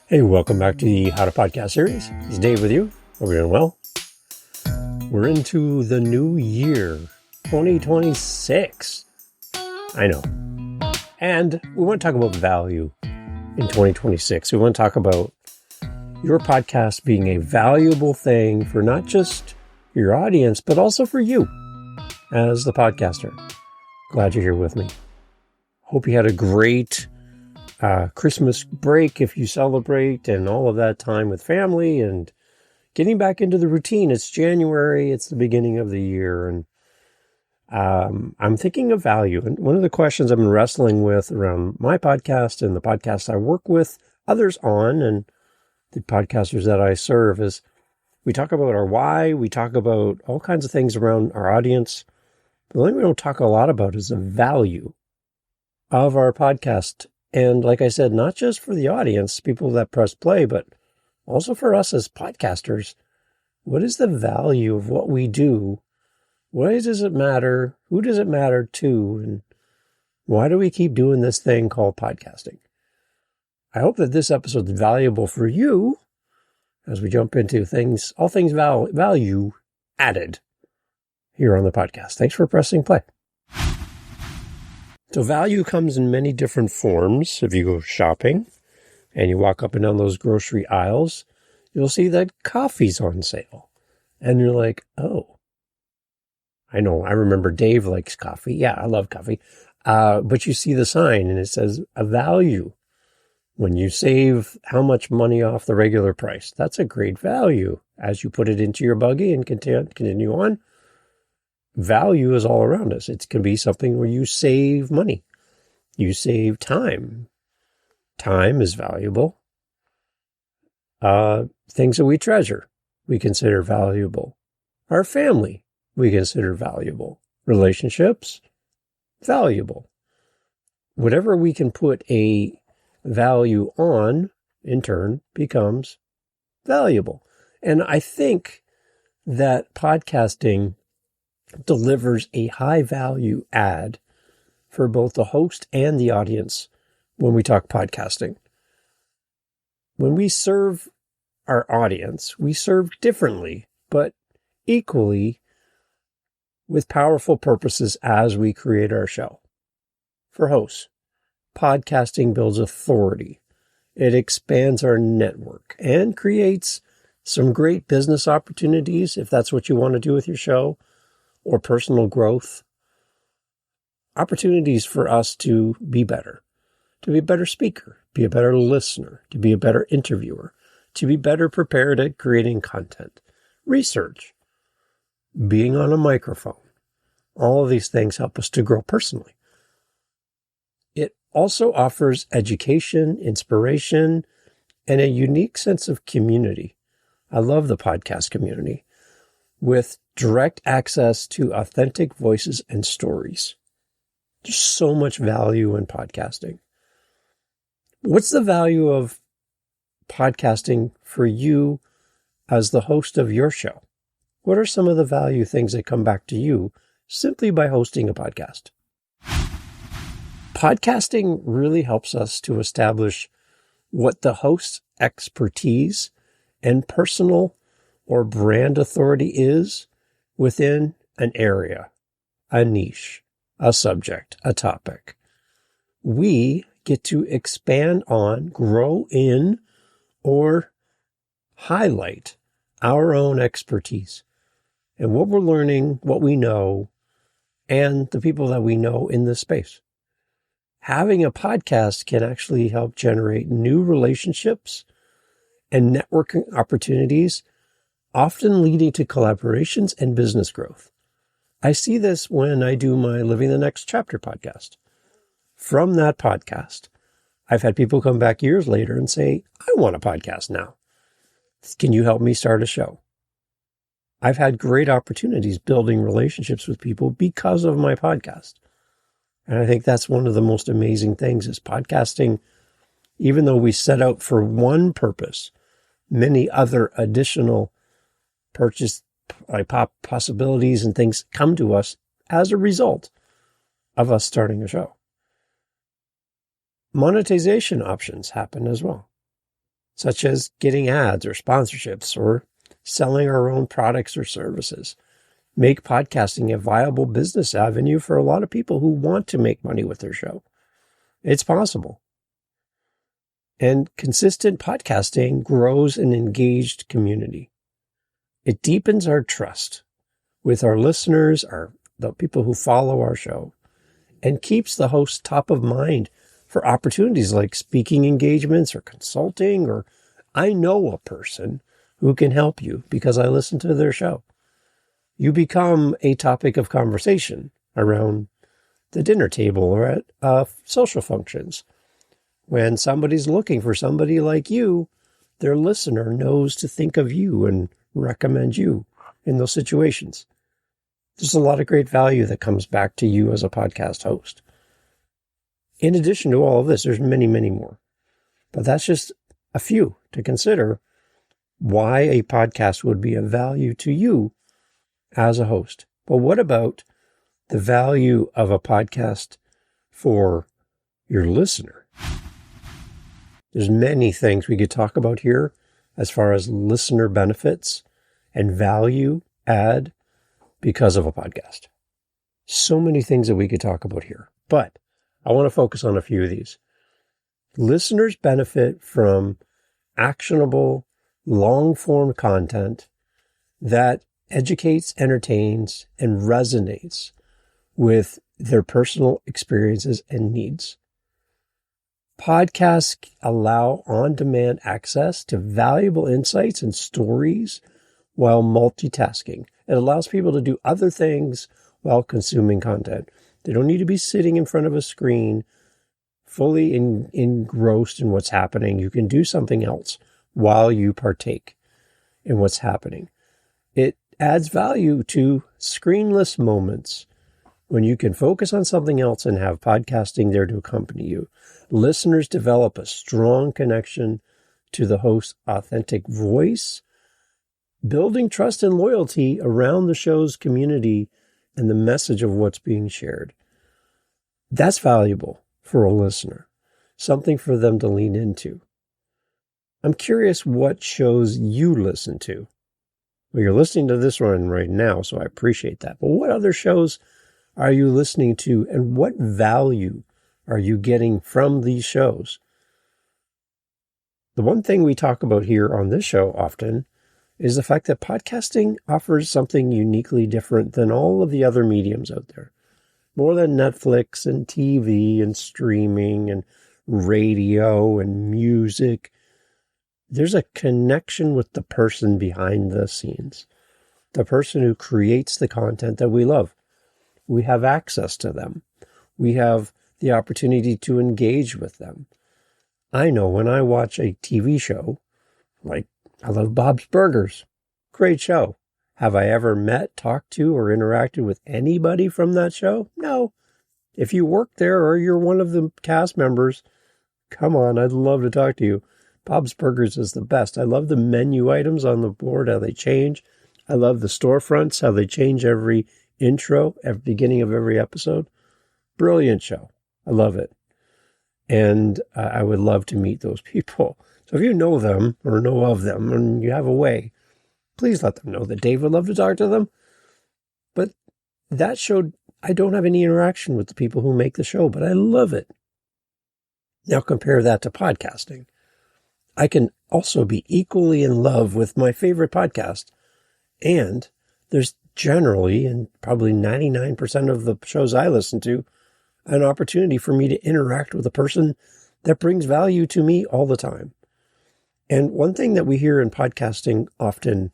Hey, welcome back to the How to Podcast series. It's Dave with you. Hope you're doing well. We're into the new year, 2026. I know. And we want to talk about value in 2026. We want to talk about your podcast being a valuable thing for not just your audience, but also for you as the podcaster. Glad you're here with me. Hope you had a great Christmas break if you celebrate, and all of that time with family and getting back into the routine. It's January, it's the beginning of the year, and I'm thinking of value. And one of the questions I've been wrestling with around my podcast and the podcasts I work with others on and the podcasters that I serve is we talk about our why, we talk about all kinds of things around our audience. But the thing we don't talk a lot about is the value of our podcast. And like I said, not just for the audience, people that press play, but also for us as podcasters. What is the value of what we do? Why does it matter? Who does it matter to? And why do we keep doing this thing called podcasting? I hope that this episode is valuable for you as we jump into things, all things value added here on the podcast. Thanks for pressing play. So value comes in many different forms. If you go shopping and you walk up and down those grocery aisles, you'll see that coffee's on sale. And you're like, oh, I know. I remember Dave likes coffee. Yeah, I love coffee. But you see the sign and it says a value. When you save how much money off the regular price, that's a great value. As you put it into your buggy and continue on, value is all around us. It can be something where you save money. You save time. Time is valuable. Things that we treasure, we consider valuable. Our family, we consider valuable. Relationships, valuable. Whatever we can put a value on, in turn, becomes valuable. And I think that podcasting delivers a high value add for both the host and the audience when we talk podcasting. When we serve our audience, we serve differently, but equally with powerful purposes as we create our show. For hosts, podcasting builds authority. It expands our network and creates some great business opportunities if that's what you want to do with your show, or personal growth, opportunities for us to be better, to be a better speaker, be a better listener, to be a better interviewer, to be better prepared at creating content, research, being on a microphone. All of these things help us to grow personally. It also offers education, inspiration, and a unique sense of community. I love the podcast community with direct access to authentic voices and stories. There's so much value in podcasting. What's the value of podcasting for you as the host of your show? What are some of the value things that come back to you simply by hosting a podcast? Podcasting really helps us to establish what the host's expertise and personal or brand authority is within an area, a niche, a subject, a topic. We get to expand on, grow in, or highlight our own expertise and what we're learning, what we know, and the people that we know in this space. Having a podcast can actually help generate new relationships and networking opportunities, often leading to collaborations and business growth. I see this when I do my Living the Next Chapter podcast. From that podcast, I've had people come back years later and say, I want a podcast now. Can you help me start a show? I've had great opportunities building relationships with people because of my podcast. And I think that's one of the most amazing things is podcasting, even though we set out for one purpose, many other additional purchase possibilities and things come to us as a result of us starting a show. Monetization options happen as well. such as getting ads or sponsorships or selling our own products or services. Make podcasting a viable business avenue for a lot of people who want to make money with their show. It's possible. And consistent podcasting grows an engaged community. It deepens our trust with our listeners, the people who follow our show, and keeps the host top of mind for opportunities like speaking engagements or consulting, or I know a person who can help you because I listen to their show. You become a topic of conversation around the dinner table or at social functions. When somebody's looking for somebody like you, their listener knows to think of you and recommend you in those situations. There's a lot of great value that comes back to you as a podcast host. In addition to all of this, there's many, many more. But that's just a few to consider why a podcast would be of value to you as a host. But what about the value of a podcast for your listener? There's many things we could talk about here as far as listener benefits and value add because of a podcast. So many things that we could talk about here, but I want to focus on a few of these. Listeners benefit from actionable, long-form content that educates, entertains, and resonates with their personal experiences and needs. Podcasts allow on-demand access to valuable insights and stories while multitasking. It allows people to do other things while consuming content. They don't need to be sitting in front of a screen fully engrossed in what's happening. You can do something else while you partake in what's happening. It adds value to screenless moments when you can focus on something else and have podcasting there to accompany you. Listeners develop a strong connection to the host's authentic voice, building trust and loyalty around the show's community and the message of what's being shared. That's valuable for a listener, something for them to lean into. I'm curious what shows you listen to. Well, you're listening to this one right now, so I appreciate that. But what other shows are you listening to, and what value are you getting from these shows? The one thing we talk about here on this show often is the fact that podcasting offers something uniquely different than all of the other mediums out there. More than Netflix and TV and streaming and radio and music. There's a connection with the person behind the scenes, the person who creates the content that we love. We have access to them. We have the opportunity to engage with them. I know when I watch a TV show, like I love Bob's Burgers, great show. Have I ever met, talked to, or interacted with anybody from that show? No. If you work there or you're one of the cast members, come on, I'd love to talk to you. Bob's Burgers is the best. I love the menu items on the board, how they change. I love the storefronts, how they change every intro at the beginning of every episode. Brilliant show. I love it. And I would love to meet those people. So if you know them or know of them and you have a way, please let them know that Dave would love to talk to them. But that show, I don't have any interaction with the people who make the show, but I love it. Now compare that to podcasting. I can also be equally in love with my favorite podcast. And there's generally, and probably 99% of the shows I listen to, an opportunity for me to interact with a person that brings value to me all the time. And one thing that we hear in podcasting often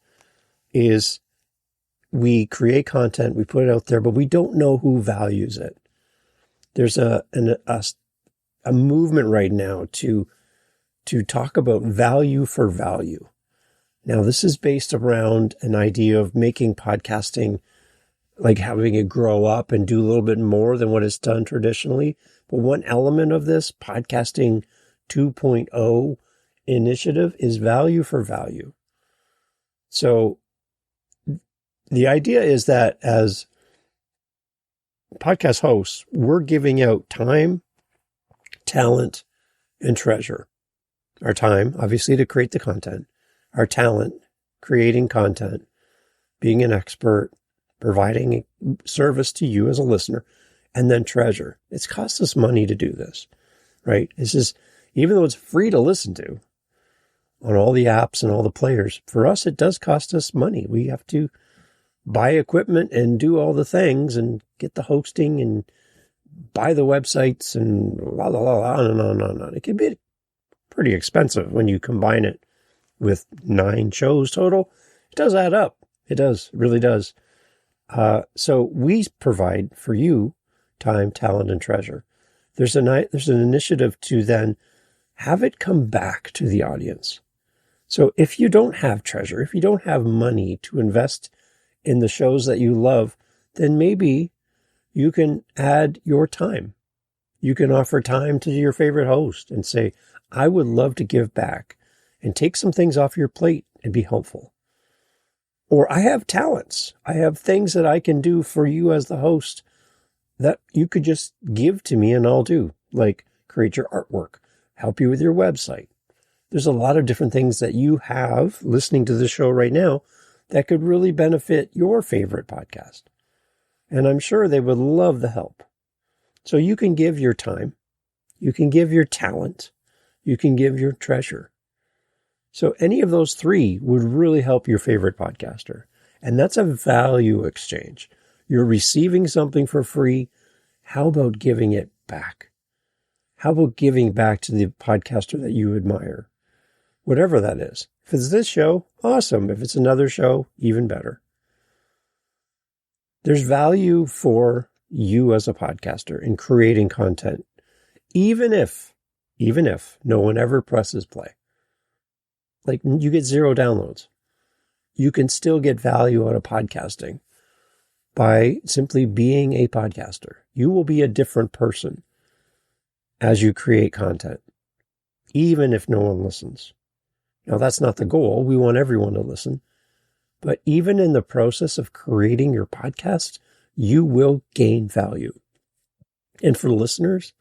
is we create content, we put it out there, but we don't know who values it. There's a movement right now to talk about value for value. Now, this is based around an idea of making podcasting, like having it grow up and do a little bit more than what it's done traditionally. But one element of this podcasting 2.0 initiative is value for value. So the idea is that as podcast hosts, we're giving out time, talent, and treasure. Our time, obviously, to create the content. Our talent, creating content, being an expert, providing service to you as a listener, and then treasure. It's cost us money to do this, right? This is, even though it's free to listen to on all the apps and all the players, for us, it does cost us money. We have to buy equipment and do all the things and get the hosting and buy the websites and la, la, la, la, on and on and on and on. It can be pretty expensive when you combine it with 9 shows total. It does add up. It does. It really does. So we provide for you time, talent, and treasure. There's an initiative to then have it come back to the audience. So if you don't have treasure, if you don't have money to invest in the shows that you love, then maybe you can add your time. You can offer time to your favorite host and say, I would love to give back and take some things off your plate and be helpful. Or I have talents. I have things that I can do for you as the host that you could just give to me and I'll do, like create your artwork, help you with your website. There's a lot of different things that you have listening to the show right now that could really benefit your favorite podcast. And I'm sure they would love the help. So you can give your time, you can give your talent, you can give your treasure. So any of those 3 would really help your favorite podcaster. And that's a value exchange. You're receiving something for free. How about giving it back? How about giving back to the podcaster that you admire? Whatever that is. If it's this show, awesome. If it's another show, even better. There's value for you as a podcaster in creating content, even if no one ever presses play. Like you get 0 downloads. You can still get value out of podcasting by simply being a podcaster. You will be a different person as you create content, even if no one listens. Now, that's not the goal. We want everyone to listen. But even in the process of creating your podcast, you will gain value. And for listeners,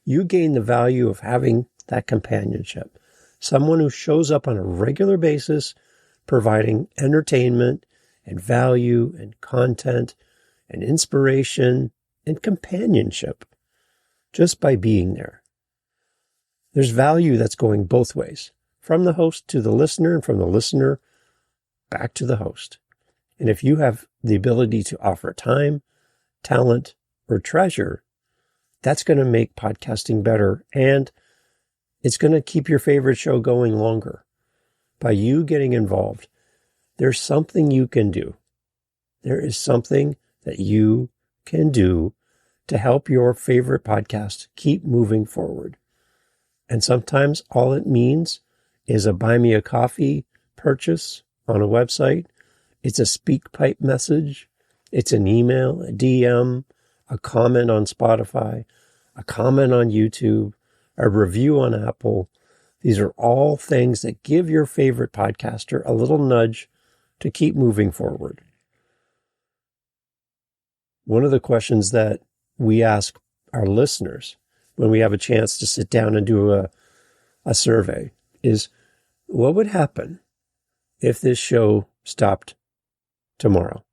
you gain the value of having that companionship. Someone who shows up on a regular basis, providing entertainment and value and content and inspiration and companionship just by being there. There's value that's going both ways, from the host to the listener and from the listener back to the host. And if you have the ability to offer time, talent, or treasure, that's going to make podcasting better, and it's going to keep your favorite show going longer. By you getting involved, there's something you can do. There is something that you can do to help your favorite podcast keep moving forward. And sometimes all it means is a buy me a coffee purchase on a website. It's a SpeakPipe message. It's an email, a DM, a comment on Spotify, a comment on YouTube, a review on Apple. These are all things that give your favorite podcaster a little nudge to keep moving forward. One of the questions that we ask our listeners when we have a chance to sit down and do a survey is, what would happen if this show stopped tomorrow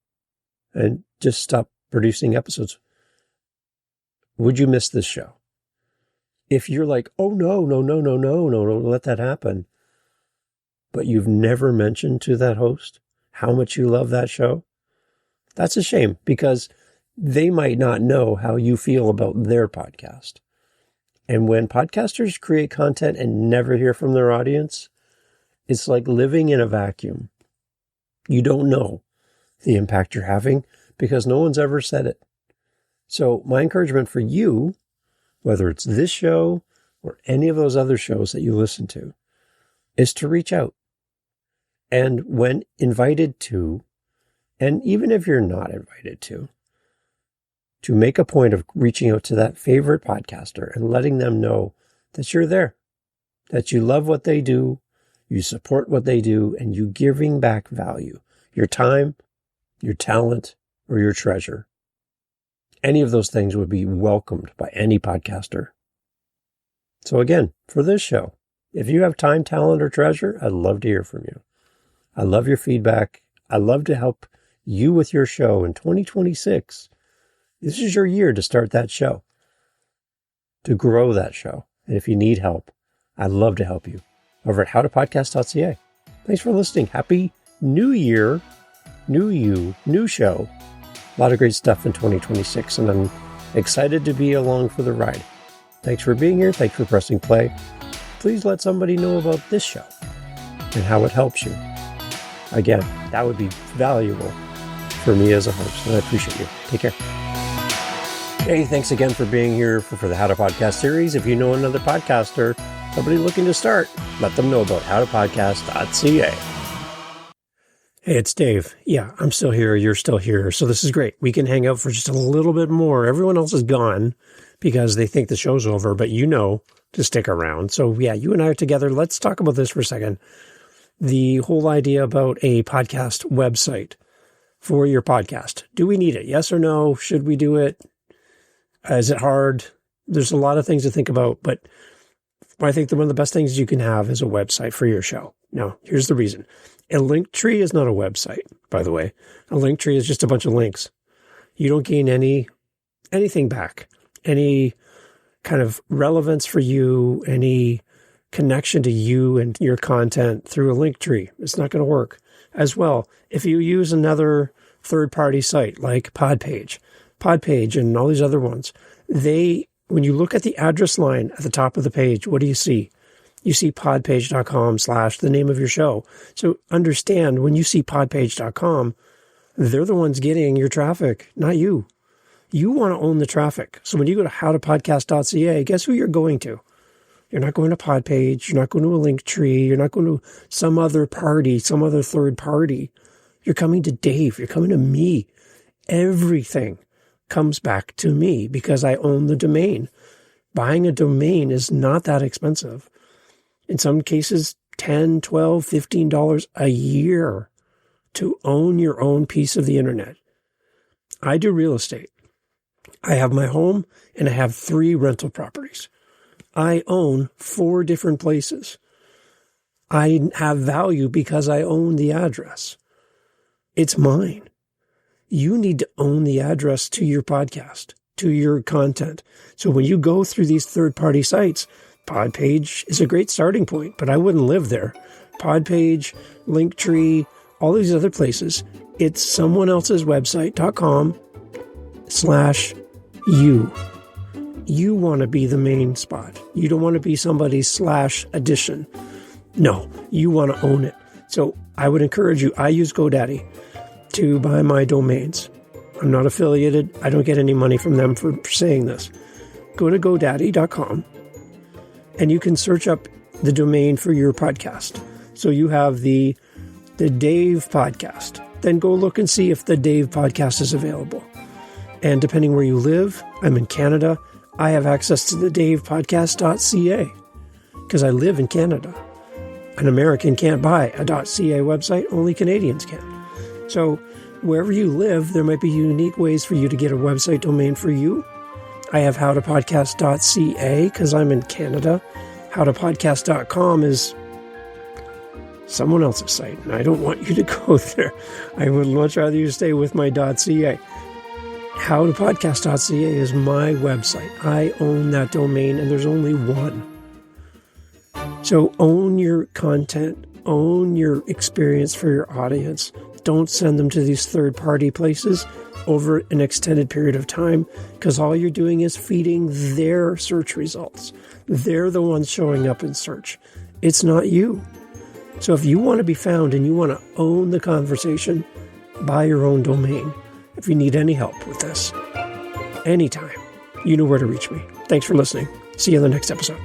and just stopped producing episodes? Would you miss this show? If you're like, oh, no, don't let that happen, but you've never mentioned to that host how much you love that show, that's a shame, because they might not know how you feel about their podcast. And when podcasters create content and never hear from their audience, it's like living in a vacuum. You don't know the impact you're having because no one's ever said it. So my encouragement for you, whether it's this show or any of those other shows that you listen to, is to reach out. And when invited to, and even if you're not invited to make a point of reaching out to that favorite podcaster and letting them know that you're there, that you love what they do, you support what they do, and you giving back value, your time, your talent, or your treasure. Any of those things would be welcomed by any podcaster. So again, for this show, If you have time, talent, or treasure, I'd love to hear from you. I love your feedback. I love to help you with your show in 2026. This is your year to start that show, to grow that show. And if you need help, I'd love to help you over at howtopodcast.ca. Thanks for listening. Happy New Year, new you, new show. A lot of great stuff in 2026, and I'm excited to be along for the ride. Thanks for being here. Thanks for pressing play. Please let somebody know about this show and how it helps you. Again, that would be valuable for me as a host, and I appreciate you. Take care. Hey, thanks again for being here for the How to Podcast series. If you know another podcaster, somebody looking to start, let them know about howtopodcast.ca. Hey, it's Dave. Yeah, I'm still here. You're still here. So this is great. We can hang out for just a little bit more. Everyone else is gone because they think the show's over, but you know to stick around. So yeah, you and I are together. Let's talk about this for a second. The whole idea about a podcast website for your podcast. Do we need it? Yes or no? Should we do it? Is it hard? There's a lot of things to think about, but I think that one of the best things you can have is a website for your show. Now, here's the reason. A link tree is not a website, by the way. A link tree is just a bunch of links. You don't gain anything back, any kind of relevance for you, any connection to you and your content through a link tree. It's not going to work. As well, if you use another third-party site like Podpage and all these other ones, when you look at the address line at the top of the page, what do you see? You see podpage.com / the name of your show. So understand, when you see podpage.com, they're the ones getting your traffic, not you. You want to own the traffic. So when you go to howtopodcast.ca, guess who you're going to? You're not going to Podpage. You're not going to a link tree. You're not going to some other party, some other third party. You're coming to Dave. You're coming to me. Everything comes back to me because I own the domain. Buying a domain is not that expensive. In some cases, $10, $12, $15 a year to own your own piece of the internet. I do real estate. I have my home and I have 3 rental properties. I own 4 different places. I have value because I own the address. It's mine. You need to own the address to your podcast, to your content. So when you go through these third-party sites, Podpage is a great starting point, but I wouldn't live there. Podpage, Linktree, all these other places, it's someone else's website.com /you. You want to be the main spot. You don't want to be somebody's /addition. No, you want to own it. So I would encourage you, I use GoDaddy to buy my domains. I'm not affiliated. I don't get any money from them for saying this. Go to GoDaddy.com and you can search up the domain for your podcast. So you have the Dave podcast. Then go look and see if the Dave podcast is available. And depending where you live, I'm in Canada, I have access to the davepodcast.ca because I live in Canada. An American can't buy a .ca website, only Canadians can. So wherever you live, there might be unique ways for you to get a website domain for you. I have howtopodcast.ca because I'm in Canada. Howtopodcast.com is someone else's site, and I don't want you to go there. I would much rather you stay with my .ca. Howtopodcast.ca is my website. I own that domain, and there's only one. So own your content, own your experience for your audience. Don't send them to these third-party places over an extended period of time because all you're doing is feeding their search results. They're the ones showing up in search. It's not you. So if you want to be found and you want to own the conversation, buy your own domain. If you need any help with this, anytime, you know where to reach me. Thanks for listening. See you in the next episode.